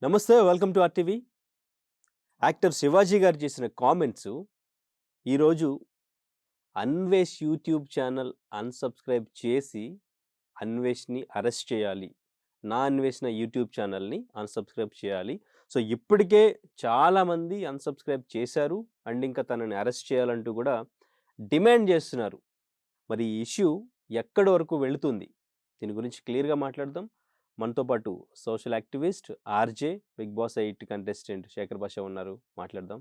నమస్తే, welcome to RTV. Actor Shivaji గారు చేసిన కామెంట్స్ ఈరోజు అన్వేష్ యూట్యూబ్ ఛానల్ అన్సబ్స్క్రైబ్ చేసి అన్వేష్ని అరెస్ట్ చేయాలి, నా అన్వేషణ యూట్యూబ్ ఛానల్ని అన్సబ్స్క్రైబ్ చేయాలి. సో ఇప్పటికే చాలామంది అన్సబ్స్క్రైబ్ చేశారు అండ్ ఇంకా తనని అరెస్ట్ చేయాలంటూ కూడా డిమాండ్ చేస్తున్నారు. మరి ఈ ఇష్యూ ఎక్కడి వరకు వెళుతుంది, దీని గురించి క్లియర్గా మాట్లాడదాం. మనతో పాటు social activist, RJ, Bigg Boss 8 contestant Shekhar Basha ఉన్నారు. మాట్లాడదాం.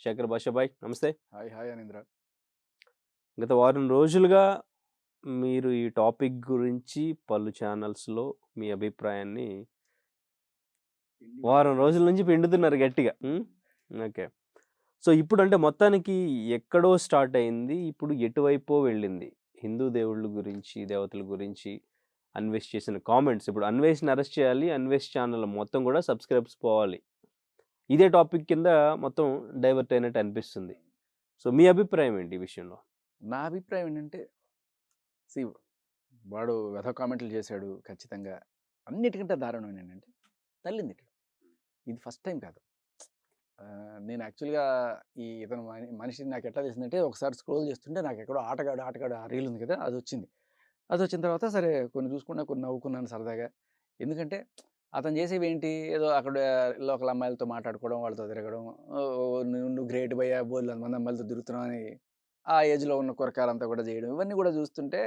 శేఖర్ భాష బాయ్, నమస్తే. Hi hi Anindra. గత వారం రోజులుగా మీరు ఈ టాపిక్ గురించి పలు ఛానల్స్లో మీ అభిప్రాయాన్ని వారం రోజుల నుంచి పిండుతున్నారు గట్టిగా. ఓకే. సో ఇప్పుడు అంటే మొత్తానికి ఎక్కడో స్టార్ట్ అయింది, ఇప్పుడు ఎటువైపో వెళ్ళింది. హిందూ దేవుళ్ళ గురించి, దేవతల గురించి అన్వేష్ చేసిన కామెంట్స్, ఇప్పుడు అన్వేష్ని అరెస్ట్ చేయాలి, అన్వేష్ ఛానల్ మొత్తం కూడా సబ్స్క్రైబ్స్ పోవాలి, ఇదే టాపిక్ కింద మొత్తం డైవర్ట్ అయినట్టు అనిపిస్తుంది. సో మీ అభిప్రాయం ఏంటి ఈ విషయంలో? నా అభిప్రాయం ఏంటంటే, సి వాడు వెధ కామెంట్లు చేశాడు ఖచ్చితంగా. అన్నిటికంటే దారుణం ఏంటంటే తల్లిని తిట్టడం. ఇది ఫస్ట్ టైం కాదు. నేను యాక్చువల్గా ఇతను మనిషి నాకు ఎట్లా తెలిసిందంటే, ఒకసారి స్క్రోల్ చేస్తుంటే నాకు ఎక్కడో ఆటగాడు ఆ రీల్ ఉంది కదా, అది వచ్చింది. అది వచ్చిన తర్వాత సరే కొన్ని చూసుకున్నా, కొన్ని నవ్వుకున్నాను సరదాగా. ఎందుకంటే అతను చేసేవి ఏంటి, ఏదో అక్కడ లోకల్ అమ్మాయిలతో మాట్లాడుకోవడం, వాళ్ళతో తిరగడం, నువ్వు గ్రేట్ భయ్యా, బోల్డ్ మంది అమ్మాయిలతో తిరుగుతున్నావు అని ఆ ఏజ్లో ఉన్న కురకాలంతా కూడా చేయడం, ఇవన్నీ కూడా చూస్తుంటే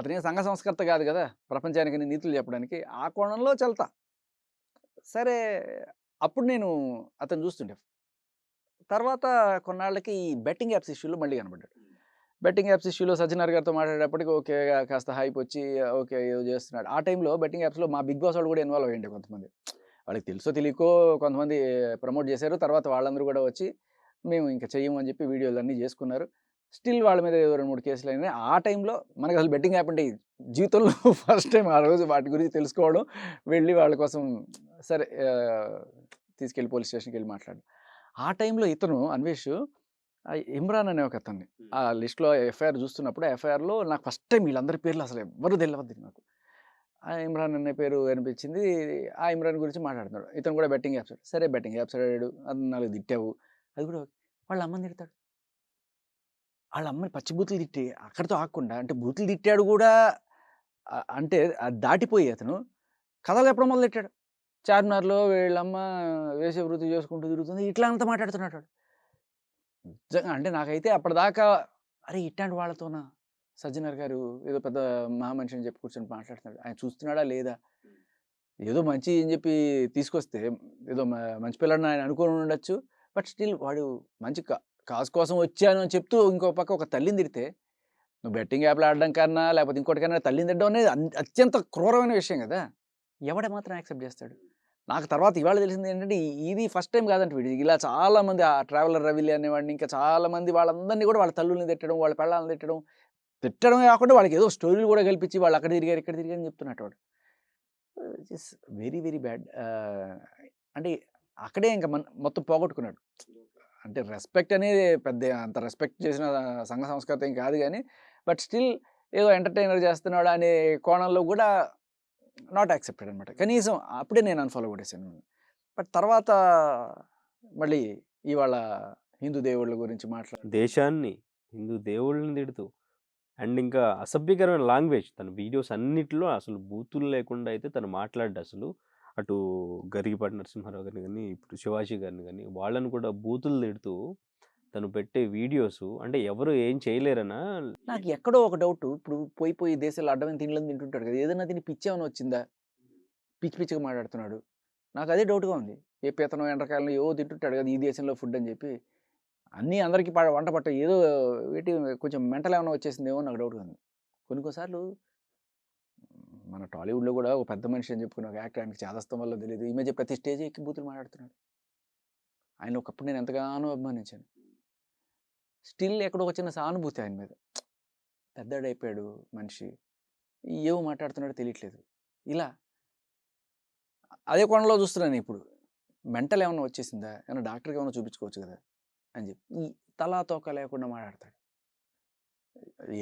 అతనే సంఘ సంస్కర్త కాదు కదా, ప్రపంచానికి నీతులు చెప్పడానికి. ఆ కోణంలో చల్తా సరే. అప్పుడు నేను అతను చూస్తుండే. తర్వాత కొన్నాళ్ళకి ఈ బెట్టింగ్ యాప్స్ ఇష్యూలో మళ్ళీ కనబడ్డాడు. బెట్టింగ్ యాప్స్ ఇష్యూలో సజ్జనార్ గారితో మాట్లాడేటప్పటికి ఓకే, కాస్త హైప్ వచ్చి ఓకే ఏదో చేస్తున్నాడు. ఆ టైంలో బెట్టింగ్ యాప్స్లో మా బిగ్ బాస్ వాళ్ళు కూడా ఇన్వాల్వ్ అయ్యండి. కొంతమంది వాళ్ళకి తెలుసో తెలియకో కొంతమంది ప్రమోట్ చేశారు. తర్వాత వాళ్ళందరూ కూడా వచ్చి మేము ఇంకా చెయ్యము అని చెప్పి వీడియోలు అన్నీ చేసుకున్నారు. స్టిల్ వాళ్ళ మీద ఏదో 2-3 కేసులు అయినాయి. ఆ టైంలో మనకు అసలు బెట్టింగ్ యాప్ అంటే జీవితంలో ఫస్ట్ టైం ఆ రోజు వాటి గురించి తెలుసుకోవడం, వెళ్ళి వాళ్ళ కోసం సరే తీసుకెళ్ళి పోలీస్ స్టేషన్కి వెళ్ళి మాట్లాడడం. ఆ టైంలో ఇతను అన్వేష్ ఇమ్రాన్ అనే ఒక అతన్ని ఆ లిస్ట్లో ఎఫ్ఐఆర్ చూస్తున్నప్పుడు, ఎఫ్ఐఆర్లో నాకు ఫస్ట్ టైం వీళ్ళందరి పేర్లు అసలు ఎవ్వరు తెలియదు నాకు. ఆ ఇమ్రాన్ అనే పేరు అనిపించింది. ఆ ఇమ్రాన్ గురించి మాట్లాడుతున్నాడు. ఇతను కూడా బెట్టింగ్ యాప్స్. సరే బెట్టింగ్ యాప్స్ ఆడాడు, అది 4 తిట్టావు, అది కూడా వాళ్ళ అమ్మని తిడతాడు. వాళ్ళ అమ్మని పచ్చి బూతులు తిట్టి అక్కడితో ఆగకుండా, అంటే బూతులు తిట్టాడు కూడా అంటే అది దాటిపోయి అతను కథలు చెప్పడం మొదలెట్టాడు. చార్మినార్లో వీళ్ళమ్మ వేసే వృత్తి చేసుకుంటూ తిరుగుతుంది, ఇట్లా అంతా మాట్లాడుతున్నాడు. నిజంగా అంటే నాకైతే అప్పటిదాకా అరే ఇట్లాంటి వాళ్ళతోనా సజ్జనర్ గారు ఏదో పెద్ద మహామనిషి అని చెప్పి కూర్చొని మాట్లాడుతున్నాడు, ఆయన చూస్తున్నాడా లేదా, ఏదో మంచి అని చెప్పి తీసుకొస్తే ఏదో మంచి పిల్లని ఆయన అనుకోని ఉండొచ్చు. బట్ స్టిల్ వాడు మంచి కాజ్ కోసం వచ్చాను అని చెప్తూ ఇంకో పక్క ఒక తల్లిని తిడితే, నువ్వు బెట్టింగ్ యాప్లు ఆడడం కన్నా లేకపోతే ఇంకోటికన్నా తల్లిని తిట్టడం అనేది అత్యంత క్రూరమైన విషయం కదా. ఎవడ మాత్రం యాక్సెప్ట్ చేస్తాడు. నాకు తర్వాత ఇవాళ తెలిసింది ఏంటంటే, ఇది ఫస్ట్ టైం కాదంట వీడు. ఇలా చాలామంది ఆ ట్రావెలర్ రవిలి అనేవాడిని, ఇంకా చాలామంది వాళ్ళందరినీ కూడా వాళ్ళ తల్లుల్ని తిట్టడం, వాళ్ళ పెళ్ళాలను తిట్టడం, తిట్టడమే కాకుండా వాళ్ళకి ఏదో స్టోరీలు కూడా కల్పించి వాళ్ళు అక్కడ తిరిగారు, ఇక్కడ తిరిగారు అని చెప్తున్నట్టు వాడు. It's very very bad. అంటే అక్కడే ఇంకా మొత్తం పోగొట్టుకున్నాడు. అంటే రెస్పెక్ట్ అనేది పెద్ద అంత రెస్పెక్ట్ చేసిన సంఘ సంస్కృతి ఏం కాదు కానీ, బట్ స్టిల్ ఏదో ఎంటర్టైనర్ చేస్తున్నాడు అనే కోణంలో కూడా నాట్ యాక్సెప్టెడ్ అనమాట. కనీసం అప్పుడే నేను అన్ఫాలో కొట్టేసాను. బట్ తర్వాత మళ్ళీ ఇవాళ హిందూ దేవుళ్ళ గురించి దేశాన్ని, హిందూ దేవుళ్ళని తిడుతూ అండ్ ఇంకా అసభ్యకరమైన లాంగ్వేజ్, తన వీడియోస్ అన్నిటిలో అసలు బూతులు లేకుండా అయితే తను మాట్లాడ్డు. అసలు అటు గరికపాటి నరసింహారావు గారిని కానీ, ఇప్పుడు శివాజీ గారిని కానీ, వాళ్ళని కూడా బూతులు తిడుతూ తను పెట్టే వీడియోస్ అంటే ఎవరు ఏం చేయలేరనా? నాకు ఎక్కడో ఒక డౌట్. ఇప్పుడు పోయి దేశాల్లో అడ్డమైన తిండ్లని తింటుంటాడు కదా, ఏదైనా తిని పిచ్చి ఏమైనా వచ్చిందా? పిచ్చి పిచ్చిగా మాట్లాడుతున్నాడు. నాకు అదే డౌట్‌గా ఉంది. ఏ పీతనో, ఎండ్రకాయలను ఏవో తింటుంటాడు కదా, ఈ దేశంలో ఫుడ్ అని చెప్పి. అన్నీ అందరికీ వంట పట్టవు. ఏదో కొంచెం మెంటల్ ఏమన్నా వచ్చేసిందేమో నాకు డౌట్‌గా ఉంది. కొన్ని సార్లు మన టాలీవుడ్‌లో కూడా ఒక పెద్ద మనిషి అని చెప్పుకునే ఒక యాక్టర్, ఆయనకి చాదస్తం వల్లో తెలీదు, ఈ మధ్య ప్రతి స్టేజ్ ఎక్కి బూతులు మాట్లాడుతున్నాడు. ఆయన ఒకప్పుడు నేను ఎంతగానో అభిమానించాను. స్టిల్ ఎక్కడో ఒక చిన్న సానుభూతి ఆయన మీద. పెద్దోడైపోయాడు మనిషి, ఏవో మాట్లాడుతున్నాడో తెలియట్లేదు. ఇలా అదే కోణంలో చూస్తున్నాను ఇప్పుడు. మెంటల్ ఏమన్నా వచ్చేసిందా? ఏమన్నా డాక్టర్‌కి ఏమన్నా చూపించుకోవచ్చు కదా అని చెప్పి, ఈ తలా తోక లేకుండా మాట్లాడతాడు.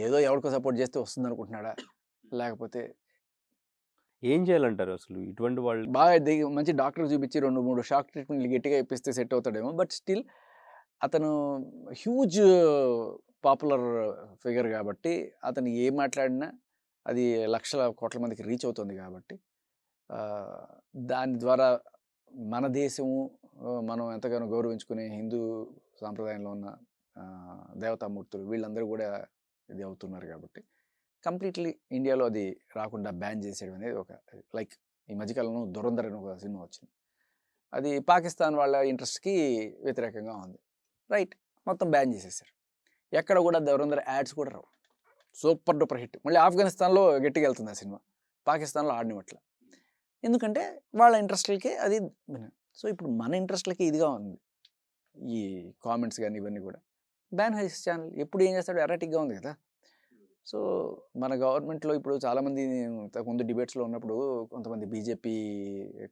ఏదో ఎవరికో సపోర్ట్ చేస్తే వస్తుందనుకుంటున్నాడా? లేకపోతే ఏం చేయాలంటారు అసలు ఇటువంటి వాళ్ళు? బాగా మంచి డాక్టర్‌కి చూపించి 2, 3 షాక్ ట్రీట్‌మెంట్‌లు గట్టిగా ఇప్పిస్తే సెట్ అవుతాడేమో. బట్ స్టిల్ అతను హ్యూజ్ పాపులర్ ఫిగర్ కాబట్టి అతను ఏం మాట్లాడినా అది లక్షల, కోట్ల మందికి రీచ్ అవుతుంది కాబట్టి ఆహ్, దాని ద్వారా మన దేశము మనం ఎంతగానో గౌరవించుకునే హిందూ సాంప్రదాయంలో ఉన్న దేవతామూర్తులు వీళ్ళందరూ కూడా ఇది అవుతున్నారు కాబట్టి కంప్లీట్‌లీ ఇండియాలో అది రాకుండా బ్యాన్ చేసేయడం అనేది ఒక లైక్ ఈ మధ్యకాలంలో 'ధురంధర్' అని ఒక సినిమా వచ్చింది. అది పాకిస్తాన్ వాళ్ళ ఇంట్రెస్ట్‌కి వ్యతిరేకంగా ఉంది. రైట్. మొత్తం బ్యాన్ చేసేసారు. ఎక్కడ కూడా 'ధురంధర్' యాడ్స్ కూడా రావు. Super duper hit. మళ్ళీ ఆఫ్ఘనిస్తాన్‌లో గట్టిగా ఎళ్తుంది ఆ సినిమా. పాకిస్తాన్‌లో ఆడనివ్వట్ల. ఎందుకంటే వాళ్ళ ఇంట్రెస్ట్‌లకి అది సో, ఇప్పుడు మన ఇంట్రెస్ట్‌లకి ఇదిగా ఉంది. ఈ కామెంట్స్ గాని ఇవన్నీ కూడా. Ban his channel. ఎప్పుడు ఏం చేస్తాడు ఎర్రాటిక్‌గా ఉంది కదా! సో, మన గవర్నమెంట్‌లో ఇప్పుడు చాలామంది ఇంతకుముందు డిబేట్స్‌లో ఉన్నప్పుడు కొంతమంది బీజేపీ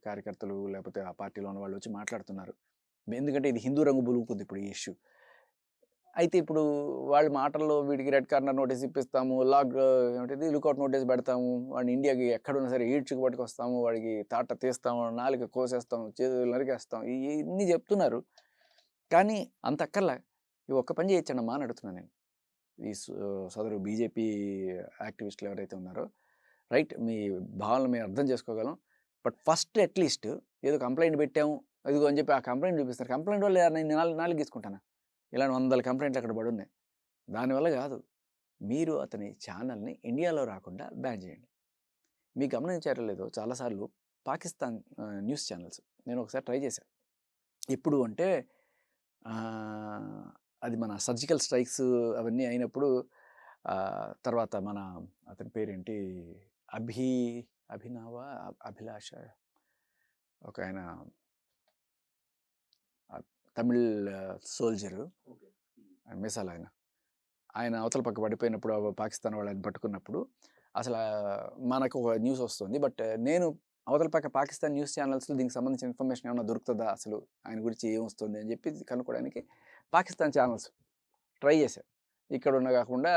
కార్యకర్తలు లేకపోతే ఆ పార్టీలో ఉన్న వాళ్ళు వచ్చి మాట్లాడుతున్నారు. ఎందుకంటే ఇది హిందూ రంగు బులుగుతుంది ఇప్పుడు ఈ ఇష్యూ. అయితే ఇప్పుడు వాళ్ళ మాటల్లో వీడికి రెడ్ కార్నర్ నోటీస్ ఇప్పిస్తాము. ఏంటిది లుకౌట్ నోటీస్ పెడతాము. వాడిని ఇండియాకి ఎక్కడున్నా సరే ఈడ్చుకు పట్టుకొస్తాము. వాడికి తాట తీస్తాము. నాలుక కోసేస్తాం. చేతులు నరికేస్తాం. ఇయన్నీ చెప్తున్నారు. కానీ అంత అక్కర్లా. ఈ ఒక్క పని చేయొచ్చండమ్మా అని అడుగుతున్నాను నేను. ఈ సదరు బీజేపీ యాక్టివిస్టులు ఎవరైతే ఉన్నారో రైట్ మీ భావనలు మేము అర్థం చేసుకోగలం. బట్ ఫస్ట్ అట్‌లీస్ట్ ఏదో కంప్లెయింట్ పెట్టాము. ఇదిగో అని చెప్పి ఆ కంప్లెయింట్ చూపిస్తారు. కంప్లెయింట్ వల్ల నేను నాలుగు గీసుకుంటానా? ఇలాంటి వందల కంప్లెయింట్లు అక్కడ పడున్నాయి. దానివల్ల కాదు. మీరు అతని ఛానల్‌ని ఇండియాలో రాకుండా బ్యాన్ చేయండి. మీరు గమనించారో లేదో చాలాసార్లు పాకిస్తాన్ న్యూస్ ఛానల్స్ నేను ఒకసారి ట్రై చేశా. ఎప్పుడు అంటే అది మన సర్జికల్ స్ట్రైక్స్ అవన్నీ అయినప్పుడు తర్వాత మన అతని పేరేంటి అభి అభినవ అభిలాష ఒక ఆయన తమిళ్ సోల్జరు మిసాల్ ఆయన అవతల పక్క పడిపోయినప్పుడు పాకిస్తాన్ వాళ్ళు ఆయన పట్టుకున్నప్పుడు అసలు మనకు ఒక న్యూస్ వస్తుంది. బట్ నేను అవతల పక్క పాకిస్తాన్ న్యూస్ ఛానల్స్లో దీనికి సంబంధించిన ఇన్ఫర్మేషన్ ఏమైనా దొరుకుతుందా అసలు ఆయన గురించి ఏం వస్తుంది అని చెప్పి కనుక్కోవడానికి పాకిస్తాన్ ఛానల్స్ ట్రై చేశారు. ఇక్కడ ఉన్న కాకుండా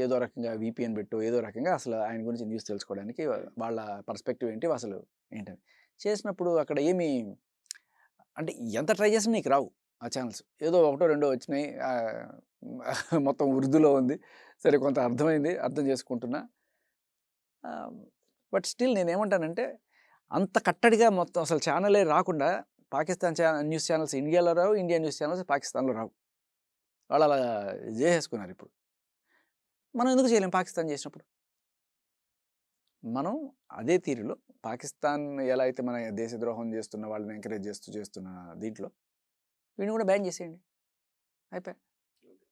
ఏదో రకంగా వీపీఎన్ పెట్టు ఏదో రకంగా అసలు ఆయన గురించి న్యూస్ తెలుసుకోవడానికి వాళ్ళ పర్స్పెక్టివ్ ఏంటి అసలు ఏంటని చేసినప్పుడు అక్కడ ఏమి అంటే ఎంత ట్రై చేసినా నీకు రావు ఆ ఛానల్స్. ఏదో ఒకటో రెండో వచ్చినాయి. మొత్తం ఉర్దూలో ఉంది. సరే కొంత అర్థమైంది. అర్థం చేసుకుంటున్నా. బట్ స్టిల్ నేనేమంటానంటే అంత కట్టడిగా మొత్తం అసలు ఛానలే రాకుండా పాకిస్తాన్ న్యూస్ ఛానల్స్ ఇండియాలో రావు. ఇండియా న్యూస్ ఛానల్స్ పాకిస్తాన్‌లో రావు. వాళ్ళు అలా చేసేసుకున్నారు ఇప్పుడు. మనం ఎందుకు చేయలేం పాకిస్తాన్ చేసినప్పుడు? మనం అదే తీరులో పాకిస్తాన్ ఎలా అయితే మన దేశద్రోహం చేస్తున్న వాళ్ళని ఎంకరేజ్ చేస్తున్న దీంట్లో వీడిని కూడా బ్యాన్ చేసేయండి. అయిపోయా.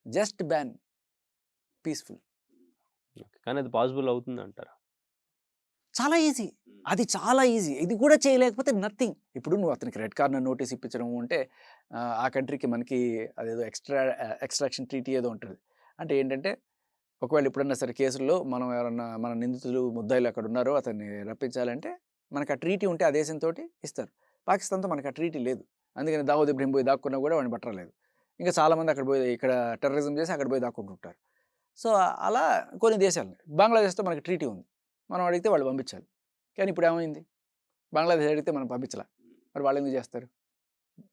Just ban. పీస్‌ఫుల్. కానీ అది పాసిబుల్ అవుతుందంటారా? చాలా ఈజీ. అది చాలా ఈజీ. ఇది కూడా చేయలేకపోతే నథింగ్. ఇప్పుడు నువ్వు అతనికి రెడ్ కార్నర్ నోటీస్ ఇప్పించడం అంటే ఆ కంట్రీకి మనకి అదేదో ఎక్స్‌ట్రాక్షన్ ట్రీటీ ఏదో ఉంటది. అంటే ఏంటంటే ఒకవేళ ఎప్పుడన్నా సరే కేసుల్లో మనం ఎవరన్నా మన నిందితులు, ముద్దాయిలు అక్కడ ఉన్నారో అతన్ని రప్పించాలంటే మనకు ఆ ట్రీటీ ఉంటే ఆ దేశంతోటి ఇస్తారు. పాకిస్తాన్‌తో మనకు ఆ ట్రీటీ లేదు. అందుకని దావూద్ ఇబ్రహీం పోయి దాక్కున్నా కూడా వాడిని పట్టలేదు. ఇంకా చాలామంది అక్కడ పోయి ఇక్కడ టెర్రరిజం చేసి అక్కడ పోయి దాక్కుంటుంటారు. సో, అలా కొన్ని దేశాలు బంగ్లాదేశ్‌తో మనకి ట్రీటీ ఉంది. మనం అడిగితే వాళ్ళు పంపించాలి. కానీ ఇప్పుడు ఏమైంది? బంగ్లాదేశ్ అడిగితే మనం పంపించలా. మరి వాళ్ళు ఎందుకు చేస్తారు?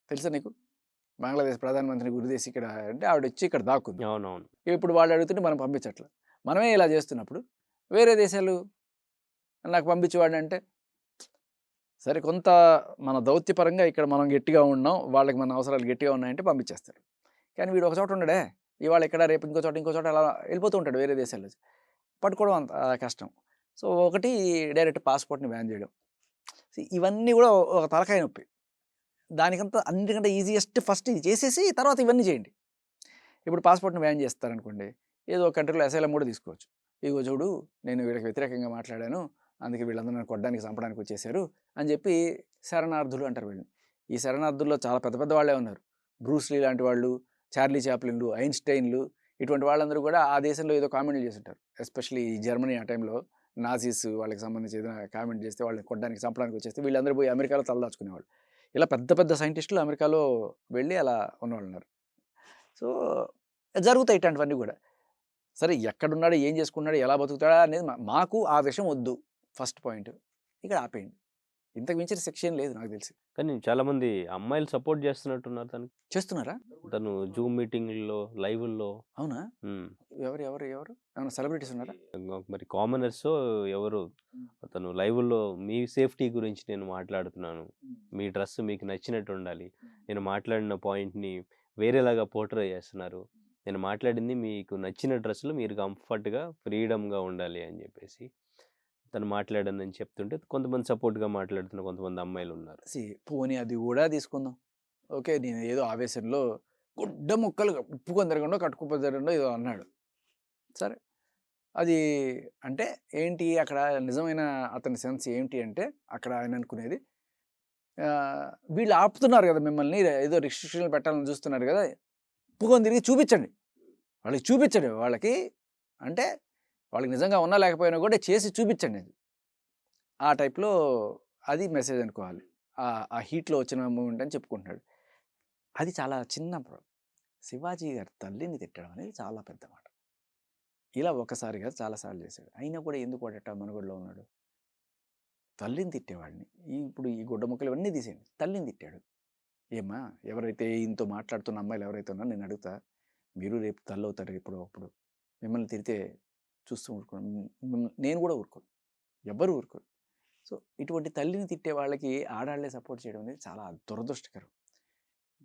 తెలుసా నీకు? బంగ్లాదేశ్ ప్రధానమంత్రిని గురిదేసి ఇక్కడ అంటే ఆవిడొచ్చి ఇక్కడ దాక్కుంది. అవునవును. ఇప్పుడు వాళ్ళు అడుగుతుంటే మనం పంపించట్ల. మనమే ఇలా చేస్తున్నప్పుడు వేరే దేశాలు నాకు పంపించేవాడంటే సరే కొంత మన దౌత్యపరంగా ఇక్కడ మనం గట్టిగా ఉన్నాం. వాళ్ళకి మన అవసరాలు గట్టిగా ఉన్నాయంటే పంపించేస్తారు. కానీ వీడు ఒక చోట ఉండడే. ఇవాళ ఇక్కడ రేపు ఇంకో చోట అలా వెళ్ళిపోతూ ఉంటాడు వేరే దేశాల్లో. పట్టుకోవడం అంత కష్టం. సో, ఒకటి డైరెక్ట్ పాస్‌పోర్ట్‌ని బ్యాన్ చేయడం. ఇవన్నీ కూడా ఒక తలకాయ నొప్పి. దానికంతా అన్నిటికంటే ఈజియెస్ట్ ఫస్ట్ ఇది చేసేసి తర్వాత ఇవన్నీ చేయండి. ఇప్పుడు పాస్‌పోర్ట్‌ని బ్యాన్ చేస్తారనుకోండి. ఏదో ఒక కంట్రీలో అసైలం కూడా తీసుకోవచ్చు. ఇగో చూడు నేను వీళ్ళకి వ్యతిరేకంగా మాట్లాడాను. అందుకే వీళ్ళందరూ నన్ను కొట్టడానికి, చంపడానికి వచ్చేసారు అని చెప్పి శరణార్థులు అంటారు వీళ్ళని. ఈ శరణార్థుల్లో చాలా పెద్ద పెద్ద వాళ్ళే ఉన్నారు. బ్రూస్ లీ లాంటి వాళ్ళు, చార్లీ చాప్లిన్‌లు, ఐన్‌స్టైన్‌లు ఇటువంటి వాళ్ళందరూ కూడా ఆ దేశంలో ఏదో కామెంట్‌లు చేసుంటారు. ఎస్పెషల్లీ జర్మనీ ఆ టైంలో నాజీస్ వాళ్ళకి సంబంధించి ఏదైనా కామెంట్ చేస్తే వాళ్ళని కొట్టడానికి, చంపడానికి వచ్చేస్తే వీళ్ళందరూ పోయి అమెరికాలో తలదాచుకునేవాళ్ళు. ఇలా పెద్ద పెద్ద సైంటిస్టులు అమెరికాలో వెళ్ళి అలా ఉన్నవాళ్ళున్నారు. సో, జరుగుతాయి ఇట్లాంటివన్నీ కూడా. సరే ఎక్కడున్నాడు, ఏం చేసుకున్నాడు, ఎలా బతుకుతాడా అనేది మాకు ఆ విషయం వద్దు ఫస్ట్ పాయింట్. ఇక్కడ ఆపేయండి. ఇంతకు మించిన శిక్ష ఏం లేదు నాకు తెలిసి. కానీ చాలామంది అమ్మాయిలు సపోర్ట్ చేస్తున్నట్టున్నారు తనకి. చేస్తున్నారా? తను జూమ్ మీటింగ్‌ల్లో, లైవుల్లో. అవునా? హ్మ్. ఎవరు? ఏమైనా సెలబ్రిటీస్ ఉన్నారా? మరి కామనర్సో ఎవరో అతను లైవుల్లో మీ సేఫ్టీ గురించి నేను మాట్లాడుతున్నాను. మీ డ్రెస్ మీకు నచ్చినట్టు ఉండాలి. నేను మాట్లాడిన పాయింట్‌ని వేరేలాగా పోర్ట్రే చేస్తున్నారు. నేను మాట్లాడింది మీకు నచ్చిన డ్రెస్‌లో మీరు కంఫర్ట్‌గా, ఫ్రీడమ్‌గా ఉండాలి అని చెప్పేసి తను మాట్లాడానని చెప్తుంటే కొంతమంది సపోర్ట్‌గా మాట్లాడుతున్న కొంతమంది అమ్మాయిలున్నారు. పోనీ అది గూడా తీసుకుందాం. ఓకే. నేను ఏదో ఆవేశంలో గుడ్డ ముక్కలుగా ఉప్పుకొని తిరగండో, కట్టుకుపోయి తిరగండో ఏదో అన్నాడు. సరే. అది అంటే ఏంటి అక్కడ నిజమైన అతని సెన్స్ ఏంటి అంటే, అక్కడ ఆయన అనుకునేది వీళ్ళు ఆపుతున్నారు గదా! మిమ్మల్ని ఏదో రిస్ట్రిక్షన్‌లు పెట్టాలని చూస్తున్నారు గదా! ఉప్పుకొని తిరిగి చూపిచ్చండి. వాళ్ళకి చూపిచ్చండి. వాళ్ళకి అంటే వాళ్ళకి నిజంగా ఉన్నా లేకపోయినా కూడా చేసి చూపిచ్చండి అది. ఆ టైప్‌లో అది మెసేజ్ అనుకోవాలి. ఆ హీట్‌లో వచ్చిన మూమెంట్ అని చెప్పుకుంటున్నాడు. అది చాలా చిన్న శివాజీ గారి తల్లిని తిట్టడం అనేది చాలా పెద్ద మాట. ఇలా ఒక్కసారి కాదు చాలా సార్లు చేశాడు. అయినా కూడా ఎందుకు వాడట మనుగడలో ఉన్నాడు? తల్లిని తిట్టేవాడిని. ఇప్పుడు ఈ గుడ్డ ముక్కలు ఇవన్నీ తీసేయండి. తల్లిని తిట్టాడు. ఏమ్మా ఎవరైతే ఈయనతో మాట్లాడుతున్న అమ్మాయిలు ఎవరైతే ఉన్నారో నేను అడుగుతా. మీరు రేపు తల్లవుతారు ఎప్పుడో అప్పుడు. మిమ్మల్ని తిడితే చూస్తూ ఊరుకోను. నేను కూడా ఊరుకోను. ఎవ్వరు ఊరుకోరు. సో, ఇటువంటి తల్లిని తిట్టే వాళ్ళకి ఆడాళ్ళే సపోర్ట్ చేయడం అనేది చాలా దురదృష్టకరం.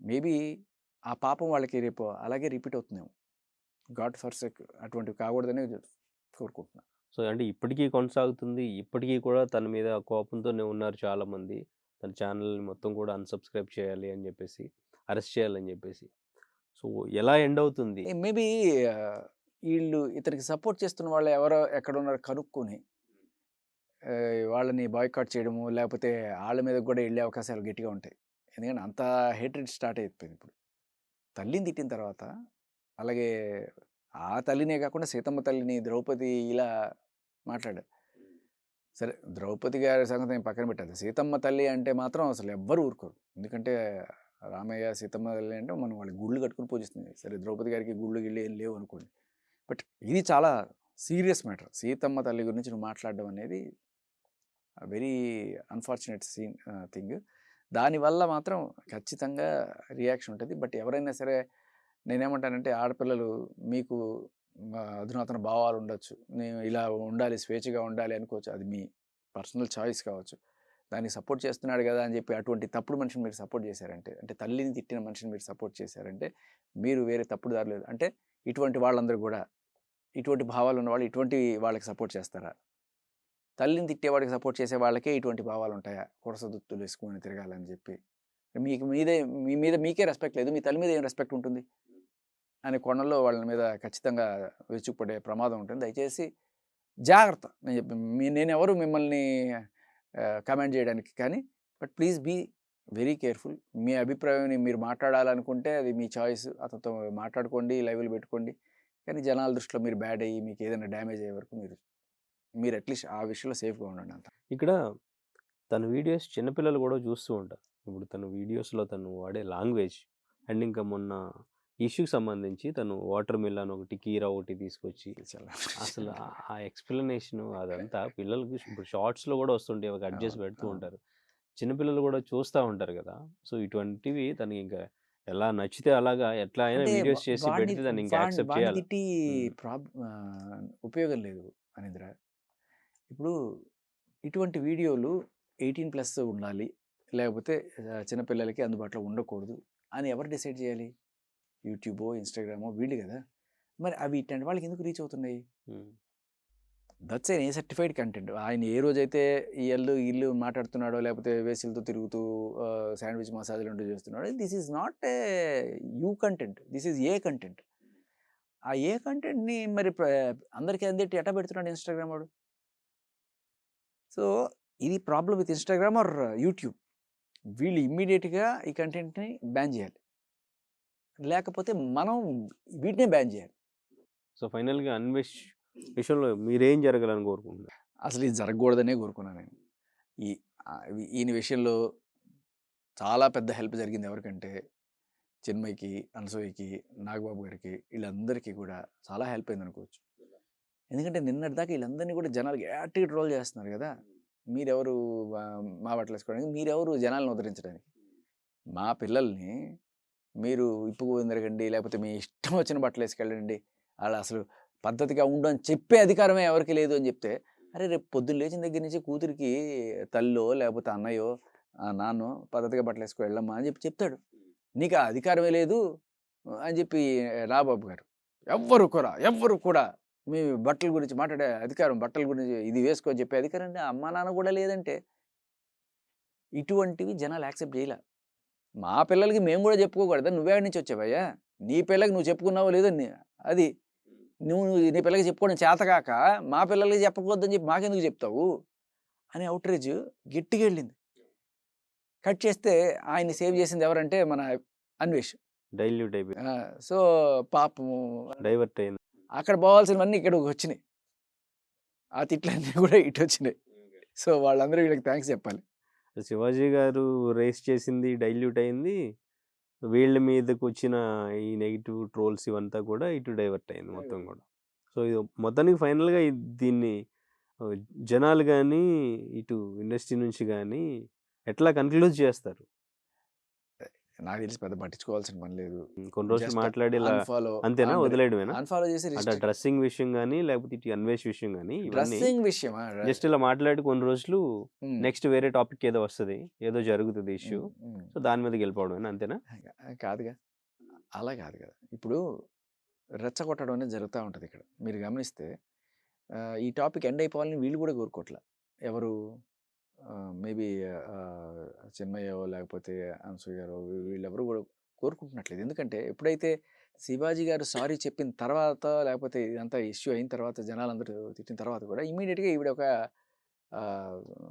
మేబీ ఆ పాపం వాళ్ళకి రేపు అలాగే రిపీట్ అవుతుందేమో. గాడ్ ఫర్‌సేక్ అటువంటివి కాకూడదనే కోరుకుంటున్నా. సో, అంటే ఇప్పటికీ కొనసాగుతుంది. ఇప్పటికీ కూడా తన మీద కోపంతోనే ఉన్నారు చాలామంది. తన ఛానెల్‌ని మొత్తం కూడా అన్‌సబ్‌స్క్రైబ్ చేయాలి అని జెప్పేసి, అరెస్ట్ చేయాలని జెప్పేసి. సో, ఎలా ఎండ్ అవుతుంది? మేబీ ఈళ్ళు ఇతనికి సపోర్ట్ చేస్తున్న వాళ్ళు ఎవరో ఎక్కడున్నారో కనుక్కొని వాళ్ళని బాయ్‌కాట్ చేయడము, లేపోతే ఆళ్ళ మీదకి గూడా ఎళ్ళే అవకాశాలు గట్టిగా ఉంటాయి. ఎందుకంటే అంత హేట్రెడ్ స్టార్ట్ అయిపోయింది ఇప్పుడు. తల్లిని తిట్టిన తర్వాత, అలాగే ఆ తల్లినే కాకుండా సీతమ్మ తల్లిని, ద్రౌపది ఇలా మాట్లాడారు. సరే ద్రౌపది గారి సంగతి నేను పక్కన పెట్టేద్దాం. సీతమ్మ తల్లి అంటే మాత్రం అసలు ఎవ్వరు ఊరుకోరు. ఎందుకంటే రామయ్య, సీతమ్మ తల్లి అంటే మనం వాళ్ళకి గుళ్ళు కట్టుకొని పూజిస్తుంది. సరే ద్రౌపది గారికి గుళ్ళు, గిళ్ళు ఏం లేవు అనుకోండి. బట్ ఇది చాలా సీరియస్ మ్యాటర్. సీతమ్మ తల్లి గురించి నువ్వు మాట్లాడడం అనేది వెరీ అన్‌ఫార్చునేట్ థింగ్. దానివల్ల మాత్రం ఖచ్చితంగా రియాక్షన్ ఉంటది. బట్ ఎవరైనా సరే నేనేమంటానంటే ఆడపిల్లలు మీకు అధునాతన భావాలు ఉండొచ్చు. నేను ఇలా ఉండాలి, స్వేచ్ఛగా ఉండాలి అనుకోవచ్చు. అది మీ పర్సనల్ చాయిస్ కావచ్చు. దానికి సపోర్ట్ చేస్తున్నాడు గదా! అని చెప్పి అటువంటి తప్పుడు మనిషిని మీరు సపోర్ట్ చేశారంటే, అంటే తల్లిని తిట్టిన మనిషిని మీరు సపోర్ట్ చేశారంటే, మీరు వేరే తప్పుడు దారిలో అంటే ఇటువంటి వాళ్ళందరూ గూడా ఇటువంటి భావాలు ఉన్నవాళ్ళు ఇటువంటి వాళ్ళకి సపోర్ట్ చేస్తారా? తల్లిని తిట్టేవాడికి సపోర్ట్ చేసే వాళ్ళకే ఇటువంటి భావాలుంటాయా? కొరస దుత్తులు వేసుకొని తిరగాలని జెప్పి. మీకు మీదే మీ మీద మీకే రెస్పెక్ట్ లేదు. మీ తల్లి మీద ఏం రెస్పెక్ట్ ఉంటుంది? అనే కోణంలో వాళ్ళ మీద ఖచ్చితంగా విరుచుకుపడే ప్రమాదం ఉంటుంది. దయచేసి జాగ్రత్త. నేనెవరు మిమ్మల్ని కమెంట్ జేయడానికి కానీ, but please be very careful. మీ అభిప్రాయాన్ని మీరు మాట్లాడాలనుకుంటే అది మీ చాయిస్. అతనితో మాట్లాడుకోండి, లైవ్‌లు పెట్టుకోండి. కానీ జనాల దృష్టిలో మీరు బ్యాడ్ అయ్యి మీకేదైనా డ్యామేజ్ అయ్యే వరకు మీరు అట్‌లీస్ట్ ఆ విషయంలో సేఫ్‌గా ఉండండి అంతే. ఇక్కడ తన వీడియోస్ చిన్న పిల్లలు గూడా చూస్తూ ఉంటారు. ఇప్పుడు తన వీడియోస్‌లో తను వాడే లాంగ్వేజ్ అండ్ ఇంకా మొన్న ఇష్యూకి సంబంధించి తను వాటర్ మిలన్ ఒకటి, కీరా ఒకటి తీసుకొచ్చి చాలా అసలు ఆ ఎక్స్‌ప్లనేషను అదంతా పిల్లలకి ఇప్పుడు షార్ట్స్‌లో గూడా వస్తుంటాయి. అవి కట్ చేసి అవును. పెడుతూ అవును. ఉంటారు. చిన్న పిల్లలు గూడా చూస్తా ఉంటారు గదా! సో, ఇటువంటివి తనకి ఇంకా ఎలా నచ్చితే అలాగా ఎట్లా అయినా అంటే వీడియోస్ చేసి వాడిని పెడితే దాన్ని ఇంకా యాక్సెప్ట్ వాడిని చేయాల. తిట్టి హ్మ్. ఉపయోగం లేదు అనేంద్ర. ఇప్పుడు ఇటువంటి వీడియోలు 18+ ఉండాలి. లేకపోతే చిన్న పిల్లలకి అందుబాటులో ఉండకూడదు అని ఎవరు డిసైడ్ చేయాలి? యూట్యూబో, ఇన్‌స్టాగ్రామో వీళ్ళు గదా! మరి అవి ఇట్లాంటి వాళ్ళకి ఎందుకు రీచ్ అవుతున్నాయి? హ్మ్. That's a certified content. ఆయన ఏ రోజైతే ఈ ఈళ్ళు మాట్లాడుతున్నాడో, లేకపోతే వేశ్యలతో తిరుగుతూ శాండ్‌విచ్ మసాజ్‌లంటూ చేస్తున్నాడో, this is not a you content. This is a content. ఆ ఏ కంటెంట్‌ని మరి అందరికి అందేట్టు ఎట్టా పెడుతున్నాడు ఇన్‌స్టాగ్రామ్ వాడు? సో, ఇది problem with Instagram are YouTube. వీళ్ళు ఇమ్మీడియేట్‌గా ఈ కంటెంట్‌ని బ్యాన్ జేయాలి. లేకపోతే మనం వీటినే బ్యాన్ జేయాలి. సో, ఫైనల్‌గా అన్వేష్ విషయంలో మీరేం జరగాలని కోరుకుంటున్నారు? అసలు ఇది జరగకూడదనే కోరుకున్నాను నేను. ఈ ఈయన విషయంలో చాలా పెద్ద హెల్ప్ జరిగింది ఎవరికంటే చిన్మయికి, అనసూయకి, నాగబాబు గారికి వీళ్ళందరికీ కూడా చాలా హెల్ప్ అయిందనుకోవచ్చు. ఎందుకంటే నిన్నటిదాకా వీళ్ళందరినీ కూడా జనాలు గట్టిగా ట్రోల్ చేస్తున్నారు గదా! మీరెవరు మా బట్టలేసుకోవడానికి? మీరెవరు జనాలను ఉద్ధరించడానికి? మా పిల్లల్ని మీరు ఇప్పుకు తిరగండి, లేకపోతే మీ ఇష్టం వచ్చిన బట్టలేసుకెళ్ళండి. ఆళ్ళు అసలు పద్ధతిగా ఉండు అని చెప్పే అధికారమే ఎవరికీ లేదు అని జెప్తే, అరే! రేపు పొద్దున్న లేచిన దగ్గర నుంచి కూతురికి తల్లో, లేకపోతే అన్నయ్యో, నాన్నో పద్ధతిగా బట్టలేసుకో వెళ్ళమ్మా అని చెప్తాడు. నీకు ఆ అధికారమే లేదు అని జెప్పి రాబాబు గారు. ఎవ్వరు కూడా మీ బట్టల గురించి మాట్లాడే అధికారం, బట్టల గురించి ఇది వేసుకో అని చెప్పే అధికారం అమ్మా, నాన్న గూడా లేదంటే, ఇటువంటివి జనాలు యాక్సెప్ట్ జేయల. మా పిల్లలకి మేము గూడా చెప్పుకోకూడదా? నువ్వేడి నుంచి వచ్చావయ్యా? నీ పిల్లకి నువ్వు చెప్పుకున్నావో లేదో అది. నువ్వు నీ పిల్లకి చెప్పుకోవడం చేతకాక, మా పిల్లలకి చెప్పకూడదని చెప్పి మాకెందుకు చెప్తావు? అనే ఔట్‌రేజ్ గట్టిగెళ్ళింది. కట్ చేస్తే ఆయన్ని సేవ్ చేసింది ఎవరంటే మన అన్వేష్. డైల్యూట్ అయిపోయింది. సో, పాపము డైవర్ట్ అయింది. అక్కడ పోవాల్సినవన్నీ ఇక్కడికొచ్చినాయి. ఆ తిట్లన్నీ కూడా ఇటొచ్చినాయి. సో, వాళ్ళందరూ వీళ్ళకి థాంక్స్ చెప్పాలి. శివాజీ గారు రేస్ చేసింది డైల్యూట్ అయింది. వీళ్ళ మీదకొచ్చిన ఈ నెగెటివ్ ట్రోల్స్ ఇవంతా కూడా ఇటు డైవర్ట్ అయింది మొత్తం కూడా. సో, ఇది మొత్తానికి ఫైనల్‌గా దీన్ని జనాలు గానీ, ఇటు ఇండస్ట్రీ నుంచి గానీ ఎట్లా కన్క్లూడ్ చేస్తారు? నాకు తెలిసి పెద్ద పట్టించుకోవాల్సిన పని లేదు. కొన్ని రోజులు జస్ట్ మాట్లాడి ఇలా అన్‌ఫాలో అంతేనా? వదిలేయడమేనా? అన్‌ఫాలో చేసి అంటే రిస్ట్రిక్ట్. డ్రెస్సింగ్ విషయం గానీ, లేకపోతే ఇటు అన్వేష్ విషయం గానీ ఇవన్నీ డ్రెస్సింగ్ విషయమా? జస్ట్ ఇలా మాట్లాడి కొన్ని రోజులు హ్మ్. నెక్స్ట్ వేరే టాపిక్ ఏదో వస్తది. ఏదో జరుగుతది ఇష్యూ. హ్మ్. సో, దాని మీదకెళ్ళిపోవడమేనా అంతేనా? కాదుగా. అలా కాదు కదా! ఇప్పుడు రెచ్చగొట్టడం అనేది జరుగుతా ఉంటది ఇక్కడ. మీరు గమనిస్తే ఈ టాపిక్ ఎండ్ అయిపోవాలని వీళ్ళు కూడా కోరుకోవట్ల. ఎవరు మేబీ చిన్మయ్యో లేకపోతే అనసూయ గారో వీళ్ళెవరు కూడా కోరుకుంటున్నట్లేదు. ఎందుకంటే ఎప్పుడైతే శివాజీ గారు సారీ చెప్పిన తర్వాత, లేకపోతే ఇదంతా ఇష్యూ అయిన తర్వాత, జనాలందరూ తిట్టిన తర్వాత కూడా ఇమ్మీడియేట్‌గా ఈవిడ ఒక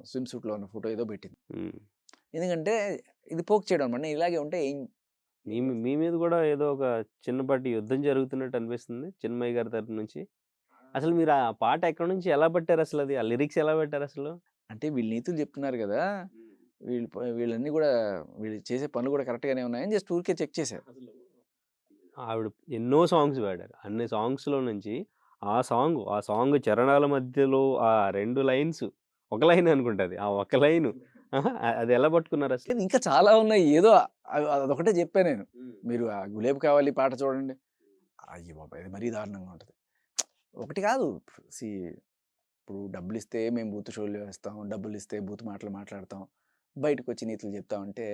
స్విమ్ సూట్‌లో ఉన్న ఫోటో ఏదో పెట్టింది. హ్మ్. ఎందుకంటే ఇది పోక్ చేయడం అన్నమాట. నేను ఇలాగే ఉంటే మీ మీద కూడా ఏదో ఒక చిన్నపాటి యుద్ధం జరుగుతున్నట్టు అనిపిస్తుంది చిన్మయ్య గారి తరపు నుంచి. అసలు మీరు ఆ పాట ఎక్కడి నుంచి ఎలా పట్టారసలది? ఆ లిరిక్స్ ఎలా పెట్టారసలు? అంటే వీళ్ళు నీతులు చెప్తున్నారు గదా! వీళ్ళన్నీ గూడా వీళ్ళు చేసే పనులు గూడా కరెక్ట్‌గానే ఉన్నాయని జస్ట్ ఊరికే చెక్ చేశా. ఆవిడ ఎన్నో సాంగ్స్ పాడారు. అన్ని సాంగ్స్‌లో నుంచి ఆ సాంగ్ చరణాల మధ్యలో ఆ 2 లైన్స్ ఒక లైన్ అనుకుంటా అది. ఆ ఒక్క లైను అహా! అది ఎలా పట్టుకున్నారసలు? ఇంకా చాలా ఉన్నాయి. ఏదో అదొకటే జెప్పా నేను. మీరు ఆ 'గులేబ్ కావాలి' పాట చూడండి. అయ్య బాబోయ్! అది మరీ దారుణంగా ఉంటది. ఒకటి కాదు. ఇప్పుడు డబ్బులిస్తే మేము బూతు షోలు వేస్తాం. డబ్బులిస్తే బూతు మాటలు మాట్లాడతాం. బయటకొచ్చి నీతులు చెప్తాం అంటే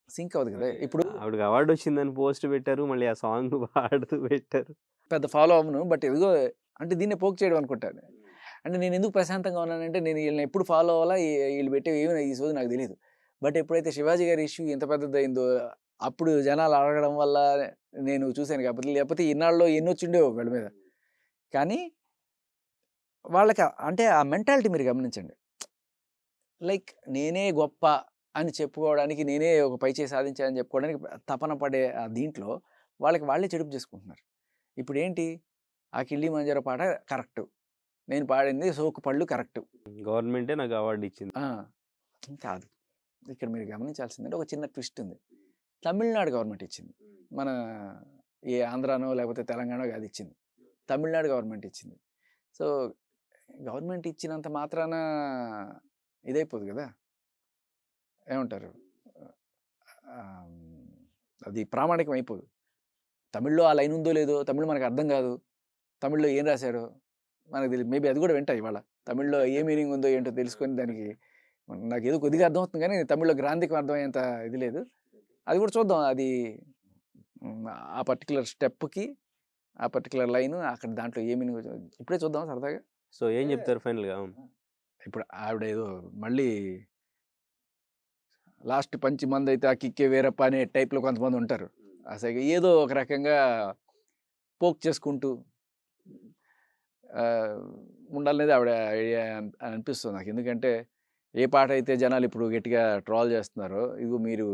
సింక్ అవ్వదు గదా! ఇప్పుడు ఆవిడకి అవార్డ్ వచ్చిందని పోస్ట్ పెట్టారు. మళ్ళీ ఆ సాంగ్ పాడుతూ పెట్టారు. పెద్ద ఫాలో అవ్వను. బట్ ఇదిగో అంటే దీన్నే పోక్ చేయడం అనుకుంటాను. అంటే నేనెందుకు ప్రశాంతంగా ఉన్నానంటే నేను ఈళ్ళని ఎప్పుడు ఫాలో అవ్వాలా? ఈళ్ళు పెట్టే ఏమి ఈ సోది నాకు తెలీదు. బట్ ఎప్పుడైతే శివాజీ గారి ఇష్యూ ఇంత పెద్దదయిందో అప్పుడు జనాలు అడగడం వల్ల నేను చూసాను కాబట్టి లేకపోతే ఇన్నాళ్ళు ఎన్నొచ్చుండేవో వీళ్ళ మీద. కానీ వాళ్ళకి అంటే ఆ మెంటాలిటీ మీరు గమనించండి. లైక్ నేనే గొప్ప అని చెప్పుకోవడానికి, నేనే ఒక పై చేయి సాధించానని చెప్పుకోవడానికి తపన పడే దీంట్లో వాళ్ళకి వాళ్ళే చెడుపు చేసుకుంటున్నారు. ఇప్పుడేంటి? ఆ 'కిళ్ళి మంజారో' పాట కరెక్టు. నేను పాడింది 'సోకు పళ్ళు' కరెక్టు. గవర్నమెంటే నాకు అవార్డ్ ఇచ్చింది. ఆ! కాదు. ఇక్కడ మీరు గమనించాల్సిందంటే ఒక చిన్న ట్విస్ట్ ఉంది. తమిళనాడు గవర్నమెంట్ ఇచ్చింది. మన ఏ ఆంధ్రానో లేకపోతే తెలంగాణో కాదు ఇచ్చింది. తమిళనాడు గవర్నమెంట్ ఇచ్చింది. సో, గవర్నమెంట్ ఇచ్చినంత మాత్రాన ఇదైపోదు గదా! ఏమంటారు? ఆహ్, అది ప్రామాణికం అయిపోదు. తమిళ్‌లో ఆ లైన్ ఉందో లేదో, తమిళ్ మనకు అర్థం గాదు. తమిళ్‌లో ఏం రాసారో మనకు తెలీదు. మేబీ అది గూడా వింటా ఇవాళ. తమిళ్‌లో ఏ మీనింగ్ ఉందో ఏంటో తెలుసుకొని దానికి నాకేదో కొద్దిగా అర్థమవుతుంది గానీ, తమిళ్‌లో గ్రాంథికం అర్థమయ్యేంత ఇది లేదు. అది గూడా చూద్దాం. అది ఆ పర్టిక్యులర్ స్టెప్‌కి, ఆ పర్టిక్యులర్ లైను అక్కడ దాంట్లో ఏ మీనింగో ఇప్పుడే చూద్దాం సరదాగా. సో, ఏం చెప్తారు ఫైనల్‌గా? అవును. ఇప్పుడు ఆవిడ ఏదో మళ్ళీ లాస్ట్ పంచ్ మందైతే ఆ కిక్కే వేరప్ప అనే టైప్‌లో కొంతమందుంటారు. అసలు ఏదో ఒక రకంగా పోక్ చేసుకుంటూ ఆహ్, ఉండాలనేది ఆవిడ ఐడియా అనిపిస్తుంది నాకు. ఎందుకంటే, ఏ పాటైతే జనాలిప్పుడు గట్టిగా ట్రోల్ చేస్తున్నారో, ఇదిగో మీరు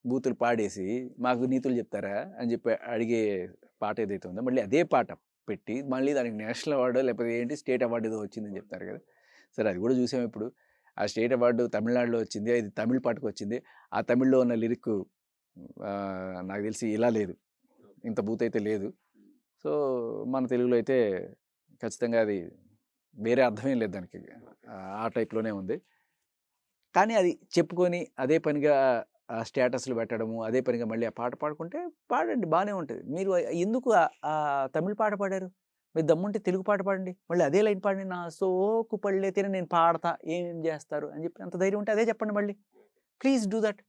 బూతులు పాడేసి, మాకు నీతులు చెప్తారా? అని చెప్పి అడిగే పాట ఏదైతే ఉందో, మళ్ళీ అదే పాట పెట్టి, మళ్ళీ దానికి నేషనల్ అవార్డో లేకపోతే ఏంటి స్టేట్ అవార్డ్ ఏదో వచ్చిందని చెప్తారు కదా! సరే అది కూడా చూసాం ఇప్పుడు. ఆ స్టేట్ అవార్డు తమిళనాడులో వచ్చింది. అది తమిళ్ పాటకొచ్చింది. ఆ తమిళ్‌లో ఉన్న లిరిక్కు నాకు తెలిసి ఇలా లేదు. ఇంత బూతయితే లేదు. సో, మన తెలుగులో అయితే ఖచ్చితంగా అది వేరే అర్థమేం లేదు దానికి. ఆ టైప్‌లోనే ఉంది. కానీ అది చెప్పుకొని అదే పనిగా స్టేటస్‌లు పెట్టడము, అదే పనిగా మళ్ళీ ఆ పాట పాడుకుంటే పాడండి బానే ఉంటది. మీరు ఎందుకు తమిళ్ పాట పాడారు? మీకు దమ్ముంటే తెలుగు పాట పాడండి. మళ్ళీ అదే లైన్ పాడండి. నా సోకు పళ్ళైతేనే నేను పాడతా ఏం జేస్తారు అని చెప్పి అంత ధైర్యం ఉంటే అదే చెప్పండి మళ్ళీ. Please do that.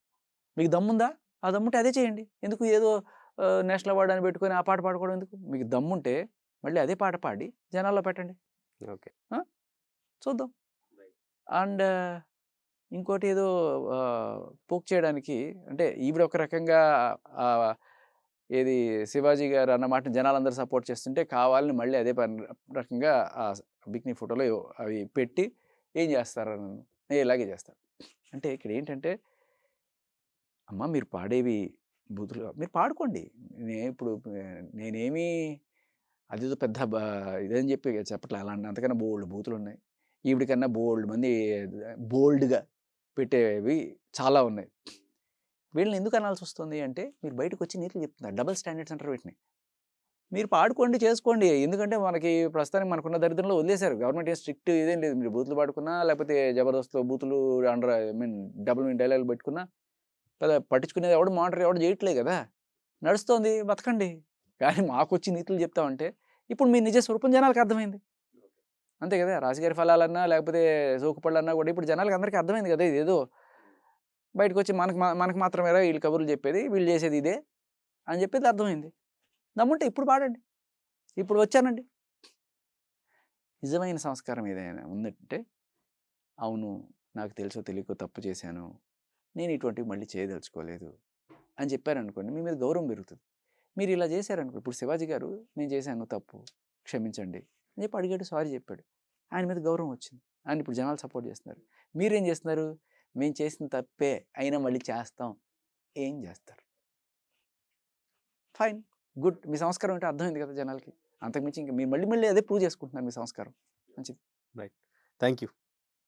మీకు దమ్ముందా? ఆ దమ్ముంటే అదే చేయండి. ఎందుకు ఏదో నేషనల్ అవార్డ్ అని పెట్టుకొని ఆ పాట పాడుకోవడం ఎందుకు? మీకు దమ్ముంటే మళ్ళీ అదే పాట పాడి జనాల్లో పెట్టండి. ఓకే. ఆ! చూద్దాం. అండ్ ఇంకోటి ఏదో పోక్ చేయడానికి అంటే ఈవిడ ఒక రకంగా ఆహ్, ఏది 'శివాజీ' గారు అన్న మాటని జనాలందరూ సపోర్ట్ చేస్తుంటే కావాలని మళ్ళీ అదే రకంగా బికినీ ఫోటోలో అవి పెట్టి ఏం చేస్తారు నన్ను? ఇలాగే చేస్తారు. అంటే ఇక్కడ ఏంటంటే అమ్మ మీరు పాడేవి బూతులు మీరు పాడుకోండి. ఇప్పుడు నేనేమి అదేదో పెద్ద ఇదని చెప్పి చెప్పట్లే. అలాంటి అంతకన్నా బోలెడు బూతులున్నాయి. ఈవిడ బోలెడు మంది బోల్డ్‌గా పెట్టేవి చాలా ఉన్నాయి. వీళ్ళని ఎందుకు అనాల్సొస్తుంది అంటే మీరు బయటకొచ్చి నీతులు చెప్తున్నారు. డబుల్ స్టాండర్డ్స్ అంటారు వీటిని. మీరు పాడుకోండి, చేసుకోండి. ఎందుకంటే మనకి ప్రస్తుతానికి మనకున్న దరిద్రంలో వదిలేసారు. గవర్నమెంట్ ఏం స్ట్రిక్ట్ ఇదేం లేదు. మీరు బూతులు పాడుకున్నా లేకపోతే జబర్దస్త్‌లో బూతులు under eye mean double meaning డైలాగులు పెట్టుకున్నా పెద్ద పట్టించుకునేది ఎవడు మానిటర్ ఎవడు చేయట్లే గదా! నడుస్తోంది బతకండి. కానీ మాకొచ్చి నీతులు చెప్తామంటే ఇప్పుడు మీ నిజ స్వరూపం జనాలకి అర్థమైంది. అంతే గదా! రాజకీయ ఫలాలన్నా లేకపోతే సోకుపళ్ళన్నా గూడా ఇప్పుడు జనాలకి అందరికీ అర్థమైంది గదా! ఇదేదో బయటకొచ్చి మనకు మాత్రమేరా ఈళ్ళు కబుర్లు చెప్పేది. వీళ్ళు చేసేది ఇదే అని చెప్పేది అర్థమైంది. దమ్ముంటే ఇప్పుడు పాడండి. ఇప్పుడు వచ్చానండి. నిజమైన సంస్కారం ఏదైనా ఉందంటే, అవును నాకు తెలుసో తెలియకో తప్పు చేశాను. నేను ఇటువంటివి మళ్ళీ చేయదలుచుకోలేదు అని చెప్పారనుకోండి మీ మీద గౌరవం పెరుగుతుంది. మీరు ఇలా చేశారనుకో ఇప్పుడు 'శివాజీ' గారు నేను చేశాను తప్పు క్షమించండి అని చెప్పి అడిగాడు. సారీ చెప్పాడు. ఆయన మీద గౌరవం వచ్చింది. ఆయన ఇప్పుడు జనాలు సపోర్ట్ చేస్తున్నారు. మీరేం చేస్తున్నారు? మేము చేసిన తప్పే అయినా మళ్ళీ చేస్తాం. ఏం చేస్తారు? ఫైన్. గుడ్. మీ సంస్కారం ఏంటో అర్థమైంది కదా జనాలకి. అంతకు మించి ఇంక మీరు మళ్ళీ మళ్ళీ అదే ప్రూవ్ చేసుకుంటున్నారు మీ సంస్కారం. మంచిది. రైట్. Thank you.